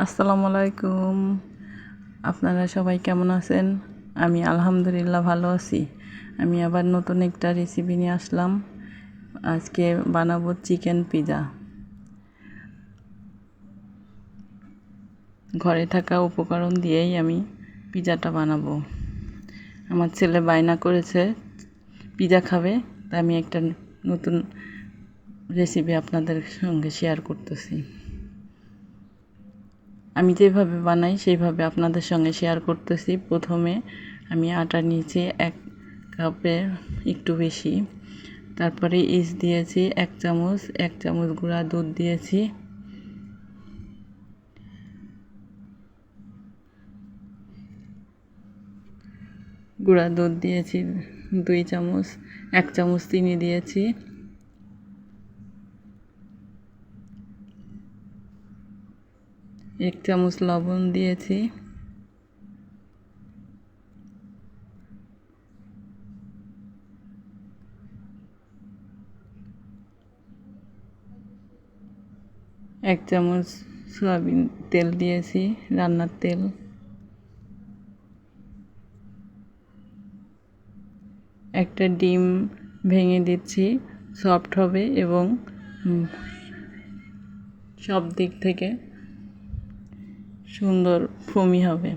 আসসালামু আলাইকুম। আপনারা সবাই কেমন আছেন? আমি আলহামদুলিল্লাহ ভালো আছি। আমি আবার নতুন একটা রেসিপি নিয়ে আসলাম। আজকে বানাবো চিকেন পিৎজা। ঘরে থাকা উপকরণ দিয়েই আমি পিৎজাটা বানাবো। আমার ছেলে বায়না করেছে পিৎজা খাবে, তাই আমি একটা নতুন রেসিপি আপনাদের সঙ্গে শেয়ার করতেছি। আমি যেভাবে বানাই সেইভাবে আপনাদের সঙ্গে শেয়ার করতেছি। প্রথমে আমি আটা নিয়েছি 1 কাপের একটু বেশি, তারপরে ইস্ট দিয়েছি 1 চামচ, 1 চামচ গুঁড়া দুধ দিয়েছি, গুঁড়া দুধ দিয়েছি 2 চামচ, 1 চামচ চিনি দিয়েছি, 1 চামচ লবণ দিয়েছি, এক চামচ সয়াবিন তেল দিয়েছি, রান্নার তেল, একটা ডিম ভেঙে দিচ্ছি, সফট হবে এবং সব দিক থেকে সুন্দর ফোমি হবে।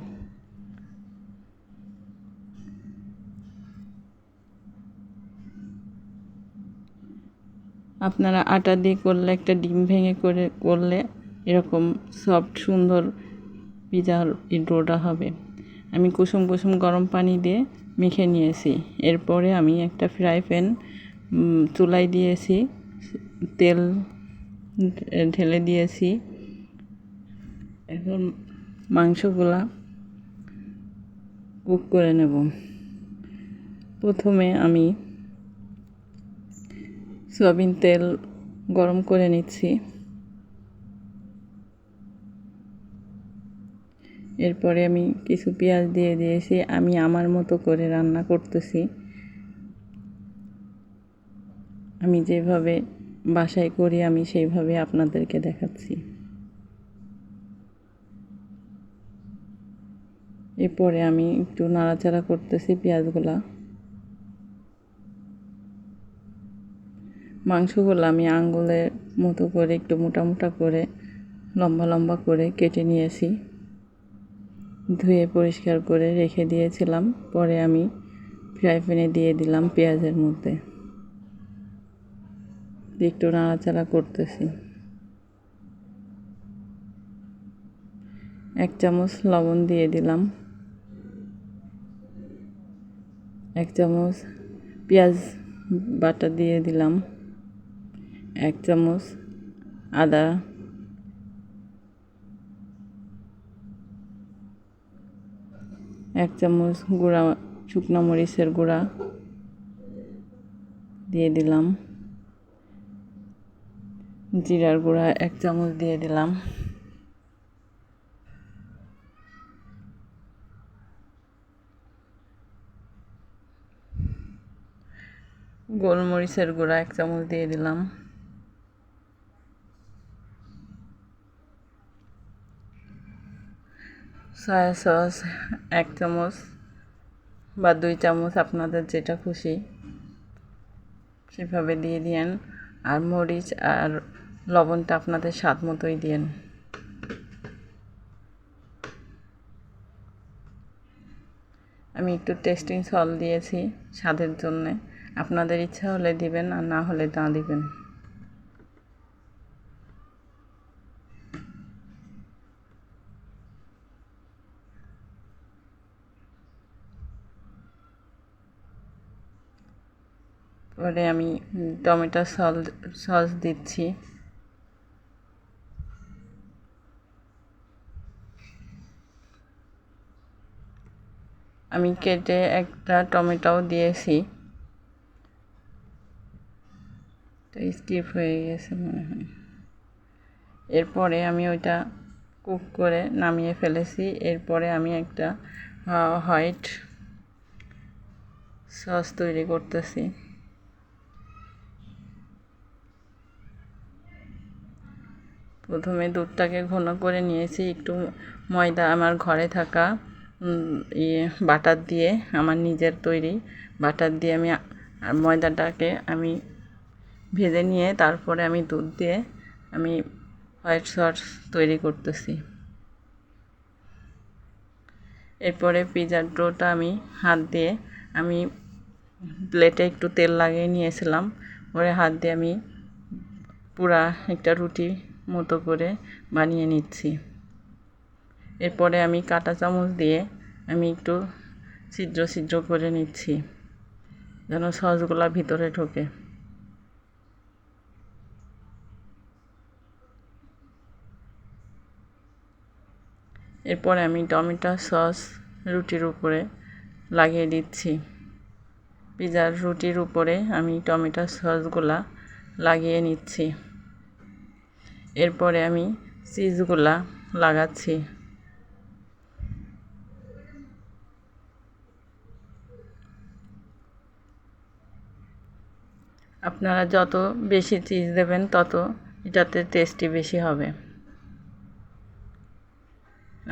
আপনারা আটা দিয়ে করলে, একটা ডিম ভেঙে করলে এরকম সফট সুন্দর পিৎজার ডোটা হবে। আমি কুসুম কুসুম গরম পানি দিয়ে মেখে নিয়েছি। এরপরে আমি একটা ফ্রাই প্যান চুলায় দিয়েছি, তেল ঢেলে দিয়েছি। এখন মাংসগুলা কুক করে নেব। প্রথমে আমি সয়াবিন তেল গরম করে নিচ্ছি। এরপরে আমি কিছু পেঁয়াজ দিয়ে দিয়েছি। আমি আমার মতো করে রান্না করতেছি। আমি যেভাবে বাসায় করি আমি সেইভাবে আপনাদেরকে দেখাচ্ছি। এরপরে আমি একটু নাড়াচাড়া করতেছি পেঁয়াজগুলা। মাংসগুলো আমি আঙ্গুলের মতো করে একটু মোটা মোটা করে লম্বা লম্বা করে কেটে নিয়েছি, ধুয়ে পরিষ্কার করে রেখে দিয়েছিলাম। পরে আমি ফ্রাই প্যানে দিয়ে দিলাম পেঁয়াজের মধ্যে, একটু নাড়াচাড়া করতেছি। 1 চামচ লবণ দিয়ে দিলাম, 1 চামচ পেঁয়াজ বাটা দিয়ে দিলাম, 1 চামচ আদা, 1 চামচ গুঁড়া শুকনো মরিচের গুঁড়া দিয়ে দিলাম, জিরার গুঁড়া 1 চামচ দিয়ে দিলাম, গোলমরিচের গুঁড়া 1 চামচ দিয়ে দিলাম, সয়া সস 1 চামচ বা 2 চামচ, আপনাদের যেটা খুশি সেভাবে দিয়ে দিয়েন। আর মরিচ আর লবণটা আপনাদের স্বাদ মতোই দিয়েন। আমি একটু টেস্টিং সল্ট দিয়েছি স্বাদের জন্যে। আপনাদের ইচ্ছা হলে দিবেন, আর না হলে না দিবেন। পরে আমি টমেটো সস দিচ্ছি। আমি কেটে একটা টমেটোও দিয়েছি, তো স্কিপ হয়ে গেছে মনে হয়। এরপরে আমি ওইটা কুক করে নামিয়ে ফেলেছি। এরপরে আমি একটা হোয়াইট সস তৈরি করতেছি। প্রথমে দুধটাকে ঘন করে নিয়েছি, একটু ময়দা আমার ঘরে থাকা বাটার দিয়ে, আমার নিজের তৈরি বাটার দিয়ে আমি ময়দাটাকে আমি ভেজে নিয়ে তারপরে আমি দুধ দিয়ে আমি হোয়াইট সস তৈরি করতেছি। এরপরে পিৎজার ডোটা আমি হাত দিয়ে আমি প্লেটে একটু তেল লাগিয়ে নিয়েছিলাম, পরে হাত দিয়ে আমি পুরা একটা রুটি মতো করে বানিয়ে নিচ্ছি। এরপরে আমি কাঁটা চামচ দিয়ে আমি একটু ছিদ্র ছিদ্র করে নিচ্ছি যেন সসগুলা ভিতরে ঢোকে। এরপরে আমি টমেটো সস রুটির উপরে লাগিয়ে দিচ্ছি। পিৎজার রুটির উপরে আমি টমেটো সসগুলা লাগিয়ে নিচ্ছি। এরপরে আমি চিজগুলা লাগাচ্ছি। আপনারা যত বেশি চিজ দেবেন তত এটাতে টেস্টি বেশি হবে,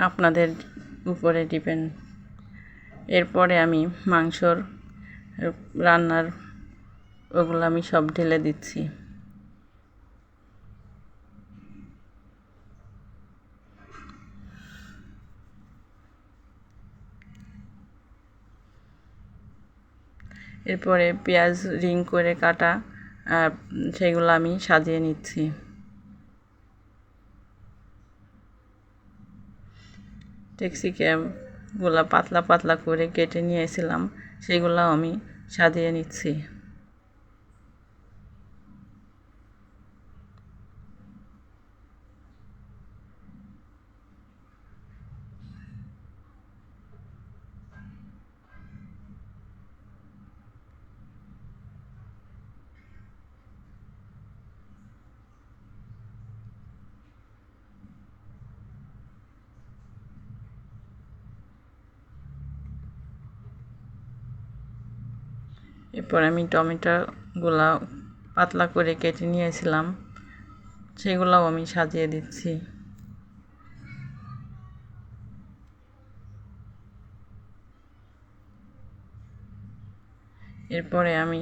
আপনাদের উপরে ডিপেন্ড। এরপরে আমি মাংসর রান্নার ওগুলো আমি সব ঢেলে দিচ্ছি। এরপরে পেঁয়াজ রিং করে কাটা সেগুলো আমি সাজিয়ে নিচ্ছি। ক্যাপসিকামগুলো পাতলা পাতলা করে কেটে নিয়েছিলাম, সেগুলো আমি সাজিয়ে নিচ্ছি। এরপর আমি টমেটোগুলা পাতলা করে কেটে নিয়েছিলাম, সেগুলোও আমি সাজিয়ে দিচ্ছি। এরপরে আমি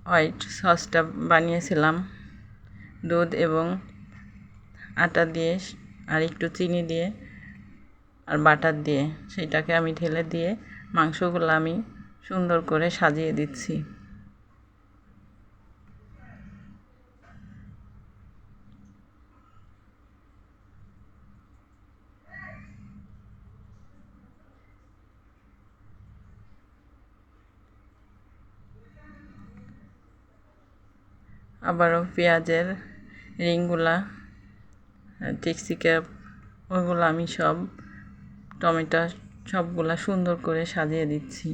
হোয়াইট সসটা বানিয়েছিলাম দুধ এবং আটা দিয়ে আর একটু চিনি দিয়ে আর বাটার দিয়ে, সেটাকে আমি ঢেলে দিয়ে মাংসগুলো আমি সুন্দর করে সাজিয়ে দিচ্ছি। আবারও পেঁয়াজের রিংগুলা ক্যাপ ওইগুলো আমি সব টমেটো সবগুলা সুন্দর করে সাজিয়ে দিচ্ছি।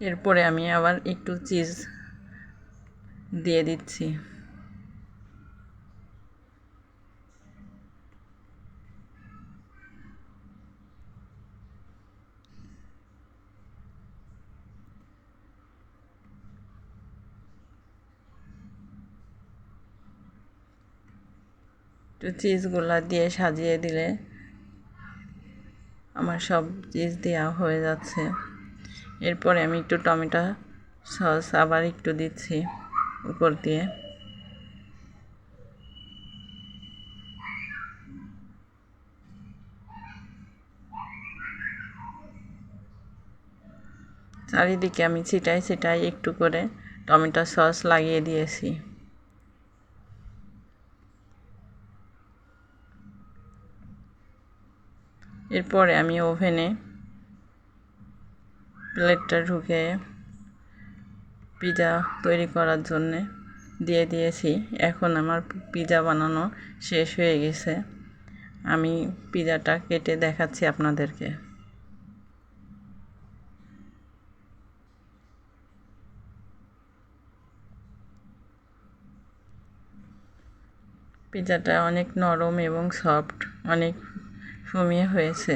এরপরে আমি আবার একটু চিজ দিয়ে দিচ্ছি। একটু চিজগুলা দিয়ে সাজিয়ে দিলে আমার সব চিজ দেওয়া হয়ে যাচ্ছে। এরপরে আমি একটু টমেটো সস আবার একটু দিচ্ছি উপর দিয়ে। চারিদিকে আমি ছিটাই ছিটাই একটু করে টমেটো সস লাগিয়ে দিয়েছি। এরপরে আমি ওভেনে প্লেটটা ঢুকে পিৎজা তৈরি করার জন্যে দিয়ে দিয়েছি। এখন আমার পিৎজা বানানো শেষ হয়ে গেছে। আমি পিৎজাটা কেটে দেখাচ্ছি আপনাদেরকে। পিৎজাটা অনেক নরম এবং সফট, অনেক সুমিয়ে হয়েছে।